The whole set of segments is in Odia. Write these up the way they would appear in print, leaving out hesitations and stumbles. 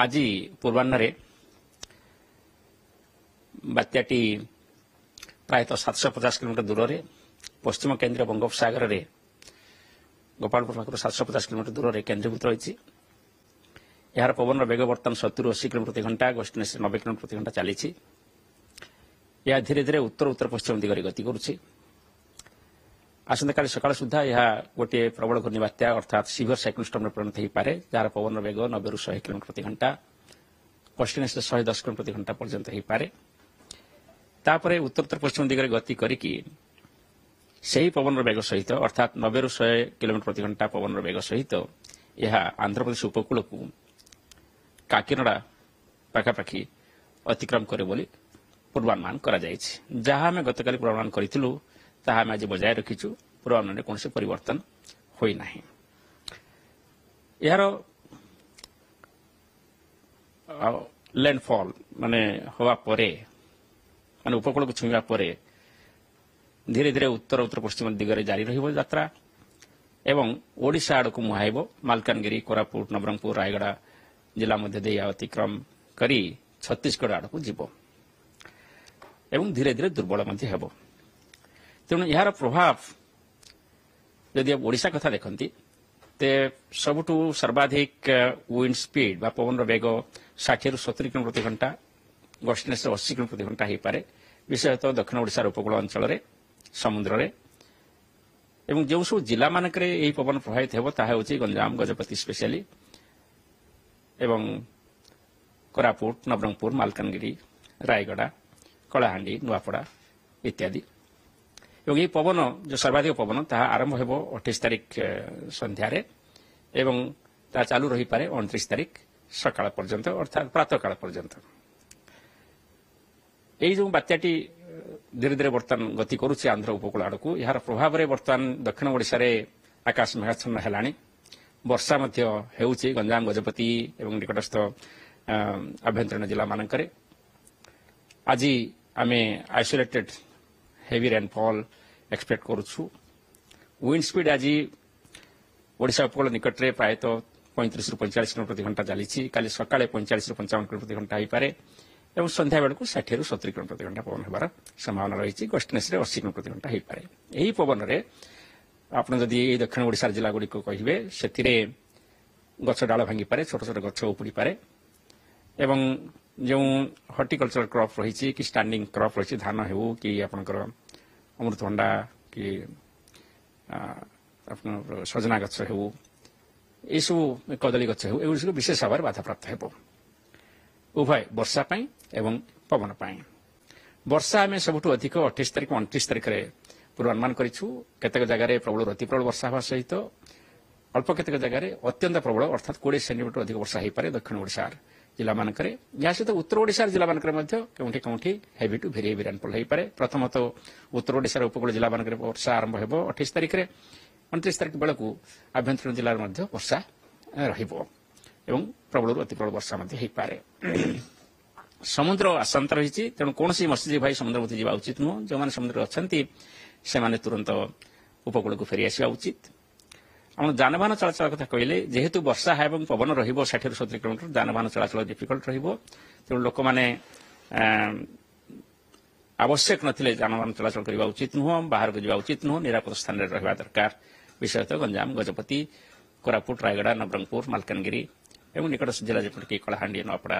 ଆଜି ପୂର୍ବାହ୍ନରେ ବାତ୍ୟାଟି ପ୍ରାୟତଃ 750 କିଲୋମିଟର ଦୂରରେ ପଶ୍ଚିମ କେନ୍ଦ୍ରୀୟ ବଙ୍ଗୋପସାଗରରେ ଗୋପାଳପୁର ପାଖରୁ 750 କିଲୋମିଟର ଦୂରରେ କେନ୍ଦ୍ରୀଭୂତ ରହିଛି। ଏହାର ପବନର ବେଗ ବର୍ତ୍ତମାନ 70-80 କିଲୋମିଟର ପ୍ରତି ଘଣ୍ଟା, ଗସ୍ଟିନେସରେ 90 କିଲୋମିଟର ପ୍ରତି ଘଣ୍ଟା ଚାଲିଛି। ଏହା ଧୀରେ ଧୀରେ ଉତ୍ତର ଉତ୍ତର ପଶ୍ଚିମ ଦିଗରେ ଗତି କରୁଛି। ଆସନ୍ତାକାଲି ସକାଳ ସୁଦ୍ଧା ଏହା ଗୋଟିଏ ପ୍ରବଳ ଘୂର୍ଣ୍ଣିବାତ୍ୟା ଅର୍ଥାତ୍ ସିଭିୟର ସାଇକ୍ଲୋନ୍ ଷ୍ଟର୍ମରେ ପରିଣତ ହୋଇପାରେ, ଯାହାର ପବନର ବେଗ 90-100 କିଲୋମିଟର ପ୍ରତି ଘଣ୍ଟା, ଗସ୍ଟିନେସରେ 110 କିଲୋମିଟର ପ୍ରତି ଘଣ୍ଟା ପର୍ଯ୍ୟନ୍ତ ହୋଇପାରେ। ତାପରେ ଉତ୍ତର ଉତ୍ତର ପଶ୍ଚିମ ଦିଗରେ ଗତି କରିକି ସେହି ପବନର ବେଗ ସହିତ ଅର୍ଥାତ୍ 90-100 କିଲୋମିଟର ପ୍ରତି ଘଣ୍ଟା ପବନର ବେଗ ସହିତ ଏହା ଆନ୍ଧ୍ରପ୍ରଦେଶ ଉପକୂଳକୁ କାକିନାଡା ପାଖାପାଖି ଅତିକ୍ରମ କରେ ବୋଲି ପୂର୍ବାନୁମାନ କରାଯାଇଛି। ଯାହା ଆମେ ଗତକାଲି ପୂର୍ବାନୁମାନ କରିଥିଲୁ ତାହା ଆମେ ଆଜି ବଜାୟ ରଖିଛୁ। ପୂର୍ବାନୁମାନରେ କୌଣସି ପରିବର୍ତ୍ତନ ହୋଇନାହିଁ। ଏହାର ଲ୍ୟାଣ୍ଡଫଲ୍ ମାନେ ହେବା ପରେ ମାନେ ଉପକୂଳକୁ ଛୁଇଁବା ପରେ ଧୀରେ ଧୀରେ ଉତ୍ତର ଉତ୍ତର ପଶ୍ଚିମ ଦିଗରେ ଜାରି ରହିବ ଯାତ୍ରା ଏବଂ ଓଡ଼ିଶା ଆଡ଼କୁ ମୁହାଁଇବ। ମାଲକାନଗିରି, କୋରାପୁଟ, ନବରଙ୍ଗପୁର, ରାୟଗଡ଼ା ଜିଲ୍ଲା ମଧ୍ୟ ଦେଇ ଅତିକ୍ରମ କରି ଛତିଶଗଡ଼ ଆଡ଼କୁ ଯିବ ଏବଂ ଧୀରେ ଧୀରେ ଦୁର୍ବଳ ମଧ୍ୟ ହେବ। ତେଣୁ ଏହାର ପ୍ରଭାବ ଯଦି ଓଡ଼ିଶା କଥା ଦେଖନ୍ତି ତେ ସବୁଠୁ ସର୍ବାଧିକ ୱିଣ୍ଡ ସ୍ପିଡ୍ ବା ପବନର ବେଗ 60-70 କିଲୋମିଟର ପ୍ରତି ଘଣ୍ଟା, ଗସ୍ଟିନେସରେ 80 କିଲୋମିଟର ପ୍ରତି ଘଣ୍ଟା ହୋଇପାରେ, ବିଶେଷତଃ ଦକ୍ଷିଣ ଓଡ଼ିଶାର ଉପକୂଳ ଅଞ୍ଚଳରେ, ସମୁଦ୍ରରେ। ଏବଂ ଯେଉଁ ସବୁ ଜିଲ୍ଲାମାନଙ୍କରେ ଏହି ପବନ ପ୍ରଭାବିତ ହେବ ତାହା ହେଉଛି ଗଞ୍ଜାମ, ଗଜପତି ସ୍ପେଶିଆଲି ଏବଂ କୋରାପୁଟ, ନବରଙ୍ଗପୁର, ମାଲକାନଗିରି, ରାୟଗଡ଼ା, କଳାହାଣ୍ଡି, ନୂଆପଡ଼ା ଇତ୍ୟାଦି। ଏବଂ ଏହି ପବନ ଯେଉଁ ସର୍ବାଧିକ ପବନ ତାହା ଆରମ୍ଭ ହେବ 28 ତାରିଖ ସନ୍ଧ୍ୟାରେ ଏବଂ ତାହା ଚାଲୁ ରହିପାରେ 29 ତାରିଖ ସକାଳ ପର୍ଯ୍ୟନ୍ତ ଅର୍ଥାତ୍ ପ୍ରାତଃକାଳ ପର୍ଯ୍ୟନ୍ତ। ଏହି ଯେଉଁ ବାତ୍ୟାଟି ଧୀରେ ଧୀରେ ବର୍ତ୍ତମାନ ଗତି କରୁଛି ଆନ୍ଧ୍ର ଉପକୂଳ ଆଡ଼କୁ, ଏହାର ପ୍ରଭାବରେ ବର୍ତ୍ତମାନ ଦକ୍ଷିଣ ଓଡ଼ିଶାରେ ଆକାଶ ମେଘାଚ୍ଛନ୍ନ ହେଲାଣି। ବର୍ଷା ମଧ୍ୟ ହେଉଛି ଗଞ୍ଜାମ, ଗଜପତି ଏବଂ ନିକଟସ୍ଥ ଆଭ୍ୟନ୍ତରୀଣ ଜିଲ୍ଲାମାନଙ୍କରେ। ଆଜି ଆମେ ଆଇସୋଲେଟେଡ୍ ହେଭି ରେନଫଲ୍ ଏକ୍ସପେକ୍ଟ କରୁଛୁ। ୱିଣ୍ଡ ସ୍ପିଡ୍ ଆଜି ଓଡ଼ିଶା ଉପକୂଳ ନିକଟରେ ପ୍ରାୟତଃ 35-45 କିଲୋମିଟର ପ୍ରତି ଘଣ୍ଟା ଚାଲିଛି। କାଲି ସକାଳେ 45-55 କିଲୋମିଟର ପ୍ରତି ଘଣ୍ଟା ହୋଇପାରେ ଏବଂ ସନ୍ଧ୍ୟା ବେଳକୁ 60-70 କିଲୋମିଟର ପ୍ରତି ଘଣ୍ଟା ପବନ ହେବାର ସମ୍ଭାବନା ରହିଛି। ଗସ୍ଟିନେସରେ 80 କିଲୋମିଟର ପ୍ରତି ଘଣ୍ଟା ହୋଇପାରେ। ଏହି ପବନରେ ଆପଣ ଯଦି ଏହି ଦକ୍ଷିଣ ଓଡ଼ିଶାର ଜିଲ୍ଲାଗୁଡ଼ିକୁ କହିବେ ସେଥିରେ ଗଛ ଡାଳ ଭାଙ୍ଗିପାରେ, ଛୋଟ ଛୋଟ ଗଛ ଉପୁଡ଼ିପାରେ ଏବଂ ଯେଉଁ ହର୍ଟିକଲଚର କ୍ରପ୍ ରହିଛି କି ଷ୍ଟାଣ୍ଡିଂ କ୍ରପ୍ ରହିଛି, ଧାନ ହେଉ କି ଆପଣଙ୍କର ଅମୃତଭଣ୍ଡା କି ଆପଣଙ୍କର ସଜନା ଗଛ ହେଉ, ଏସବୁ କଦଳୀ ଗଛ ହେଉ, ଏଗୁଡ଼ି ସବୁ ବିଶେଷ ଭାବରେ ବାଧାପ୍ରାପ୍ତ ହେବ, ଉଭୟ ବର୍ଷା ପାଇଁ ଏବଂ ପବନ ପାଇଁ। ବର୍ଷା ଆମେ ସବୁଠୁ ଅଧିକ 28 ତାରିଖ 29 ତାରିଖରେ ପୂର୍ବାନୁମାନ କରିଛୁ। କେତେକ ଜାଗାରେ ପ୍ରବଳରୁ ଅତି ପ୍ରବଳ ବର୍ଷା ହେବା ସହିତ ଅଳ୍ପ କେତେକ ଜାଗାରେ ଅତ୍ୟନ୍ତ ପ୍ରବଳ ଅର୍ଥାତ୍ 20 ସେଣ୍ଟିମିଟର ଅଧିକ ବର୍ଷା ହୋଇପାରେ ଦକ୍ଷିଣ ଓଡ଼ିଶାର ଜିଲ୍ଲାମାନଙ୍କରେ। ଏହା ସହିତ ଉତ୍ତର ଓଡ଼ିଶାର ଜିଲ୍ଲାମାନଙ୍କରେ ମଧ୍ୟ କେଉଁଠି କେଉଁଠି heavy to very heavy rainfall ହୋଇପାରେ। ପ୍ରଥମତଃ ଉତ୍ତର ଓଡ଼ିଶାର ଉପକୂଳ ଜିଲ୍ଲାମାନଙ୍କରେ ବର୍ଷା ଆରମ୍ଭ ହେବ 28 ତାରିଖରେ। 29 ତାରିଖ ବେଳକୁ ଆଭ୍ୟନ୍ତରୀଣ ଜିଲ୍ଲାରେ ମଧ୍ୟ ବର୍ଷା ରହିବ ଏବଂ ପ୍ରବଳରୁ ଅତି ପ୍ରବଳ ବର୍ଷା ମଧ୍ୟ ହୋଇପାରେ। ସମୁଦ୍ର ଅଶାନ୍ତ ରହିଛି, ତେଣୁ କୌଣସି ମତ୍ସ୍ୟଜୀବୀ ଭାଇ ସମୁଦ୍ର ପ୍ରତି ଯିବା ଉଚିତ ନୁହଁ। ଯେଉଁମାନେ ସମୁଦ୍ରରେ ଅଛନ୍ତି ସେମାନେ ତୁରନ୍ତ ଉପକୂଳକୁ ଫେରିଆସିବା ଉଚିତ। ଆମର ଯାନବାହନ ଚଳାଚଳ କଥା କହିଲେ, ଯେହେତୁ ବର୍ଷା ଏବଂ ପବନ ରହିବ 60-70 କିଲୋମିଟର, ଯାନବାହନ ଚଳାଚଳ ଡିଫିକଲ୍ଟ ରହିବ। ତେଣୁ ଲୋକମାନେ ଆବଶ୍ୟକ ନଥିଲେ ଯାନବାହନ ଚଳାଚଳ କରିବା ଉଚିତ ନୁହଁ, ବାହାରକୁ ଯିବା ଉଚିତ ନୁହଁ, ନିରାପଦ ସ୍ଥାନରେ ରହିବା ଦରକାର। ବିଶେଷତଃ ଗଞ୍ଜାମ, ଗଜପତି, କୋରାପୁଟ, ରାୟଗଡ଼ା, ନବରଙ୍ଗପୁର, ମାଲକାନଗିରି ଏବଂ ନିକଟସ୍ଥ ଜିଲ୍ଲା ଯେପରିକି କଳାହାଣ୍ଡି, ନୂଆପଡ଼ା,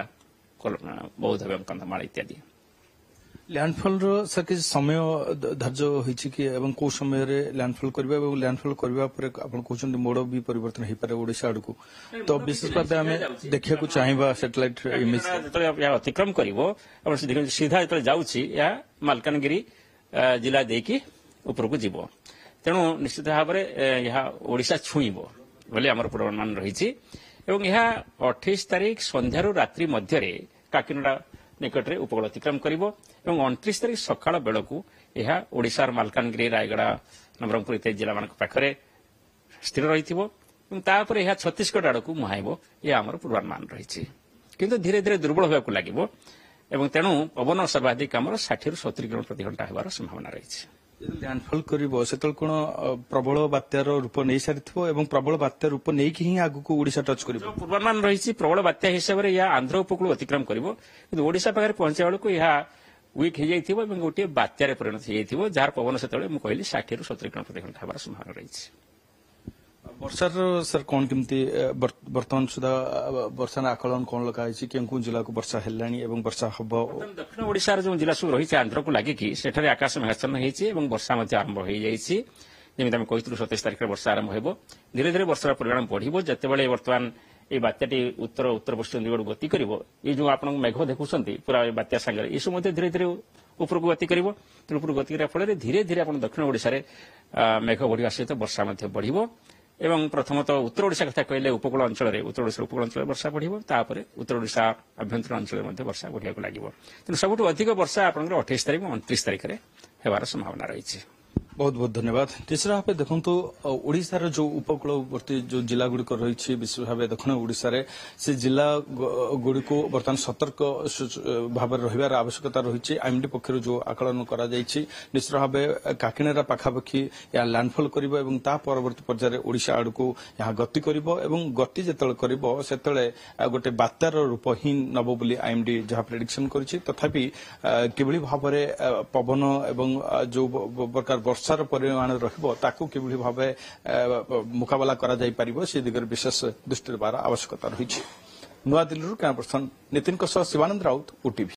ବୌଦ୍ଧ ଏବଂ କନ୍ଧମାଳ ଇତ୍ୟାଦି। ଲ୍ୟାଣ୍ଡଫଲ୍ର ସାର୍ କିଛି ସମୟ ଧାର୍ଯ୍ୟ ହୋଇଛି କି ଏବଂ କୋଉ ସମୟରେ ଲ୍ୟାଣ୍ଡଫଲ୍ କରିବା ଏବଂ ଲ୍ୟାଣ୍ଡଫଲ୍ କରିବା ପରେ ଆପଣ କହୁଛନ୍ତି ମୋଡ଼ ବି ପରିବର୍ତ୍ତନ ହୋଇପାରେ ଓଡ଼ିଶା ଆଡ଼କୁ, ତ ବିଶେଷ ଭାବେ ଆମେ ଦେଖିବାକୁ ଚାହିଁବା ସାଟେଲାଇଟ୍ ଇମେଜ୍ ଯେତେବେଳେ ଏହା ଅତିକ୍ରମ କରିବ ଏବଂ ସିଧା ଯେତେବେଳେ ଯାଉଛି ଏହା ମାଲକାନଗିରି ଜିଲ୍ଲା ଦେଇକି ଉପରକୁ ଯିବ। ତେଣୁ ନିଶ୍ଚିତ ଭାବରେ ଏହା ଓଡ଼ିଶା ଛୁଇଁବ ବୋଲି ଆମର ପୂର୍ବାନୁମାନ ରହିଛି ଏବଂ ଏହା 28 ତାରିଖ ସନ୍ଧ୍ୟାରୁ ରାତ୍ରି ମଧ୍ୟରେ କାକିନାଡା ନିକଟରେ ଉପକୂଳ ଅତିକ୍ରମ କରିବ ଏବଂ 29 ତାରିଖ ସକାଳ ବେଳକୁ ଏହା ଓଡ଼ିଶାର ମାଲକାନଗିରି, ରାୟଗଡ଼ା, ନବରଙ୍ଗପୁର ଇତ୍ୟାଦି ଜିଲ୍ଲାମାନଙ୍କ ପାଖରେ ସ୍ଥିର ରହିଥିବ ଏବଂ ତାପରେ ଏହା ଛତିଶଗଡ଼ ଆଡ଼କୁ ମୁହାଁଇବ। ଏହା ଆମର ପୂର୍ବାନୁମାନ ରହିଛି, କିନ୍ତୁ ଧୀରେ ଧୀରେ ଦୁର୍ବଳ ହେବାକୁ ଲାଗିବ ଏବଂ ତେଣୁ ପବନ ସର୍ବାଧିକ ଆମର 60-70 କିଲୋମିଟର ପ୍ରତି ଘଣ୍ଟା ହେବାର ସମ୍ଭାବନା ରହିଛି। ଲ୍ୟାଣ୍ଡଫଲ୍ କରିବ ସେତେବେଳେ କଣ ପ୍ରବଳ ବାତ୍ୟାର ରୂପ ନେଇ ସାରିଥିବ ଏବଂ ପ୍ରବଳ ବାତ୍ୟା ରୂପ ନେଇକି ହିଁ ଆଗକୁ ଓଡିଶା ଟଚ୍ କରିବ। ଯୋଉ ପୂର୍ବାନୁମାନ ରହିଛି ପ୍ରବଳ ବାତ୍ୟା ହିସାବରେ ଏହା ଆନ୍ଧ୍ର ଉପକୂଳ ଅତିକ୍ରମ କରିବ, କିନ୍ତୁ ଓଡିଶା ପାଖରେ ପହଞ୍ଚିବା ବେଳକୁ ଏହା ୱିକ୍ ହେଇଯାଇଥିବ ଏବଂ ଗୋଟିଏ ବାତ୍ୟାରେ ପରିଣତ ହେଇଯାଇଥିବ, ଯାହାର ପବନ ସେତେବେଳେ ମୁଁ କହିଲି 60 ରୁ 70 କିଲୋମିଟର ପ୍ରତି ଘଣ୍ଟା ହେବାର ସମ୍ଭାବନା ରହିଛି। ବର୍ଷାର ସାର୍ କଣ କେମିତି ବର୍ତ୍ତମାନ ସୁଦ୍ଧା ବର୍ଷାର ଆକଳନ କଣ ଲଗାଯାଇଛି, କେଉଁ କେଉଁ ଜିଲ୍ଲାକୁ ବର୍ଷା ହେଲାଣି ଏବଂ ବର୍ଷା ହବ? ଦକ୍ଷିଣ ଓଡିଶାର ଯେଉଁ ଜିଲ୍ଲା ସବୁ ରହିଛି ଆନ୍ଧ୍ରକୁ ଲାଗିକି ସେଠାରେ ଆକାଶ ମେଘାଚ୍ଛନ୍ନ ହେଇଛି ଏବଂ ବର୍ଷା ମଧ୍ୟ ଆରମ୍ଭ ହେଇଯାଇଛି। ଯେମିତି ଆମେ କହିଥିଲୁ 27 ତାରିଖରେ ବର୍ଷା ଆରମ୍ଭ ହେବ। ଧୀରେ ଧୀରେ ବର୍ଷାର ପରିମାଣ ବଢିବ। ଯେତେବେଳେ ବର୍ତ୍ତମାନ এই ବାତ୍ୟାଟି ଉତ୍ତର ପଶ୍ଚିମ ଦିଗକୁ ଗତି କରିବ, ଏଇ ଯେଉଁ ଆପଣଙ୍କ ମେଘ ଦେଖୁଛନ୍ତି ପୁରା ବାତ୍ୟା ସାଙ୍ଗରେ ଏସବୁ ମଧ୍ୟ ଧୀରେ ଧୀରେ ଉପରକୁ ଗତି କରିବ। ତେଣୁ ଉପରକୁ ଗତି କରିବା ଫଳରେ ଧୀରେ ଧୀରେ ଆପଣ ଦକ୍ଷିଣ ଓଡିଶାରେ ମେଘ ବଢିବା ସହିତ ବର୍ଷା ମଧ୍ୟ ବଢିବ ଏବଂ ପ୍ରଥମତଃ ଉତ୍ତର ଓଡିଶା କଥା କହିଲେ ଉପକୂଳ ଅଞ୍ଚଳରେ ଉତ୍ତର ଓଡିଶାର ଉପକୂଳ ଅଞ୍ଚଳରେ ବର୍ଷା ବଢିବ, ତାପରେ ଉତ୍ତର ଓଡିଶା ଆଭ୍ୟନ୍ତରୀଣ ଅଞ୍ଚଳରେ ମଧ୍ୟ ବର୍ଷା ବଢିବାକୁ ଲାଗିବ। ତେଣୁ ସବୁଠୁ ଅଧିକ ବର୍ଷା ଆପଣଙ୍କର 28 ତାରିଖ ଏବଂ 29 ତାରିଖରେ ହେବାର ସମ୍ଭାବନା ରହିଛି। ବହୁତ ବହୁତ ଧନ୍ୟବାଦ। ନିଶ୍ଚିତ ଭାବେ ଦେଖନ୍ତୁ ଓଡିଶାର ଯୋଉ ଉପକୂଳବର୍ତ୍ତୀ ଯୋଉ ଜିଲ୍ଲା ଗୁଡିକ ରହିଛି ବିଶେଷ ଭାବେ ଦକ୍ଷିଣ ଓଡିଶାରେ ସେ ଜିଲ୍ଲା ଗୁଡିକୁ ବର୍ତ୍ତମାନ ସତର୍କ ଭାବରେ ରହିବାର ଆବଶ୍ୟକତା ରହିଛି। ଆଇଏମଡି ପକ୍ଷରୁ ଯୋଉ ଆକଳନ କରାଯାଇଛି ନିଶ୍ଚିତ ଭାବେ କାକିନାଡା ପାଖାପାଖି ଏହା ଲ୍ୟାଣ୍ଡଫଲ୍ କରିବ ଏବଂ ତା ପରବର୍ତ୍ତୀ ପର୍ଯ୍ୟାୟରେ ଓଡିଶା ଆଡକୁ ଏହା ଗତି କରିବ ଏବଂ ଗତି ଯେତେବେଳେ କରିବ ସେତେବେଳେ ଗୋଟେ ବାତ୍ୟାର ରୂପ ହିଁ ନେବ ବୋଲି ଆଇଏମଡି ଯାହା ପ୍ରେଡିକ୍ସନ କରିଛି। ତଥାପି କିଭଳି ଭାବରେ ପବନ ଏବଂ ଯୋଉ ପ୍ରକାର ବର୍ଷାର ପରିମାଣ ରହିବ ତାକୁ କିଭଳି ଭାବେ ମୁକାବିଲା କରାଯାଇପାରିବ ସେ ଦିଗରେ ବିଶେଷ ଦୃଷ୍ଟି ଦେବାର ଆବଶ୍ୟକତା ରହିଛି। ନୂଆଦିଲ୍ଲୀରୁ କ୍ୟାମରା ପର୍ସନ ନିତିନଙ୍କ ସହ ଶିବାନନ୍ଦ ରାଉତ, ଓଟିଭି।